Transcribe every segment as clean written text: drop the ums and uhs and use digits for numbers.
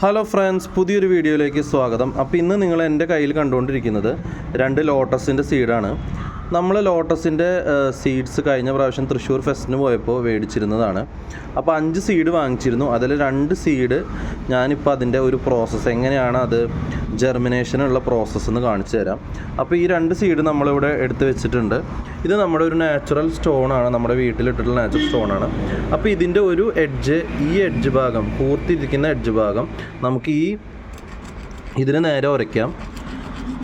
Hello friends, പുതിയൊരു വീഡിയോയിലേക്ക് സ്വാഗതം. അപ്പോൾ ഇന്ന് നിങ്ങൾ എൻ്റെ കയ്യിൽ കണ്ടുകൊണ്ടിരിക്കുന്നത് 2 ലോട്ടസിൻ്റെ സീഡാണ്. നമ്മൾ ലോട്ടസിൻ്റെ സീഡ്സ് കഴിഞ്ഞ പ്രാവശ്യം തൃശ്ശൂർ ഫെസ്റ്റിന് പോയപ്പോൾ മേടിച്ചിരുന്നതാണ്. അപ്പോൾ 5 സീഡ് വാങ്ങിച്ചിരുന്നു. അതിൽ 2 സീഡ് ഞാനിപ്പോൾ അതിൻ്റെ ഒരു പ്രോസസ്സ് എങ്ങനെയാണ് അത് ജെർമിനേഷനുള്ള പ്രോസസ്സ് എന്ന് കാണിച്ചു തരാം. അപ്പോൾ ഈ 2 സീഡ് നമ്മളിവിടെ എടുത്ത് വെച്ചിട്ടുണ്ട്. ഇത് നമ്മുടെ ഒരു നാച്ചുറൽ സ്റ്റോണാണ്, നമ്മുടെ വീട്ടിലിട്ടിട്ടുള്ള നാച്ചുറൽ സ്റ്റോണാണ്. അപ്പോൾ ഇതിൻ്റെ ഒരു എഡ്ജ്, ഈ എഡ്ജ് ഭാഗം, പൂർത്തിരിക്കുന്ന എഡ്ജ് ഭാഗം നമുക്ക് ഇതിന് നേരെ ഉരയ്ക്കാം.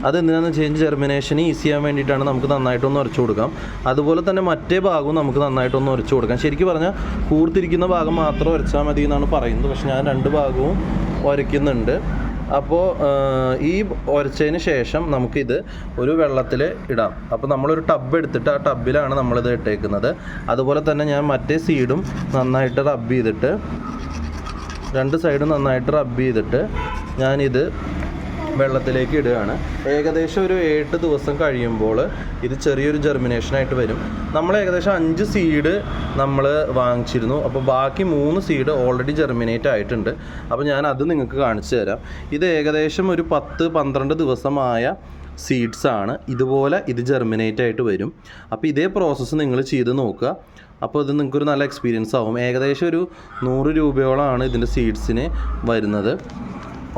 അതെന്തിനാണെന്ന് വെച്ച് കഴിഞ്ഞാൽ ജെർമിനേഷന് ഈസി ചെയ്യാൻ വേണ്ടിയിട്ടാണ്. നമുക്ക് നന്നായിട്ടൊന്ന് ഉരച്ചു കൊടുക്കാം. അതുപോലെ തന്നെ മറ്റേ ഭാഗവും നമുക്ക് നന്നായിട്ടൊന്ന് ഉരച്ചു കൊടുക്കാം. ശരിക്കും പറഞ്ഞാൽ കൂർത്തിരിക്കുന്ന ഭാഗം മാത്രം ഉരച്ചാൽ മതി എന്നാണ് പറയുന്നത്. പക്ഷെ ഞാൻ 2 ഭാഗവും ഉരയ്ക്കുന്നുണ്ട്. അപ്പോൾ ഈ ഉരച്ചതിന് ശേഷം നമുക്കിത് ഒരു വെള്ളത്തിൽ ഇടാം. അപ്പോൾ നമ്മളൊരു ടബ് എടുത്തിട്ട് ആ ടബിലാണ് നമ്മളിത് ഇട്ടേക്കുന്നത്. അതുപോലെ തന്നെ ഞാൻ മറ്റേ സീഡും നന്നായിട്ട് റബ്ബ് ചെയ്തിട്ട്, 2 സൈഡും നന്നായിട്ട് റബ്ബ് ചെയ്തിട്ട് ഞാനിത് വെള്ളത്തിലേക്ക് ഇടുകയാണ്. ഏകദേശം ഒരു 8 ദിവസം കഴിയുമ്പോൾ ഇത് ചെറിയൊരു ജെർമിനേഷനായിട്ട് വരും. നമ്മൾ ഏകദേശം 5 സീഡ് നമ്മൾ വാങ്ങിച്ചിരുന്നു. അപ്പോൾ ബാക്കി 3 സീഡ് ഓൾറെഡി ജെർമിനേറ്റ് ആയിട്ടുണ്ട്. അപ്പോൾ ഞാൻ അത് നിങ്ങൾക്ക് കാണിച്ചു തരാം. ഇത് ഏകദേശം ഒരു 10-12 ദിവസമായ സീഡ്സാണ്. ഇതുപോലെ ഇത് ജെർമിനേറ്റ് ആയിട്ട് വരും. അപ്പോൾ ഇതേ പ്രോസസ്സ് നിങ്ങൾ ചെയ്ത് നോക്കുക. അപ്പോൾ ഇത് നിങ്ങൾക്കൊരു നല്ല എക്സ്പീരിയൻസ് ആവും. ഏകദേശം ഒരു 100 രൂപയോളമാണ് ഇതിൻ്റെ സീഡ്സിന് വരുന്നത്.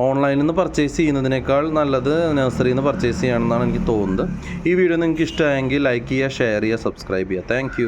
ഓൺലൈനിൽ നിന്ന് പർച്ചേസ് ചെയ്യുന്നതിനേക്കാൾ നല്ലത് നഴ്സറിയിൽ നിന്ന് പർച്ചേസ് ചെയ്യുകയാണെന്നാണ് എനിക്ക് തോന്നുന്നത്. ഈ വീഡിയോ നിങ്ങൾക്ക് ഇഷ്ടമായെങ്കിൽ ലൈക്ക് ചെയ്യുക, ഷെയർ ചെയ്യുക, സബ്സ്ക്രൈബ് ചെയ്യുക. താങ്ക്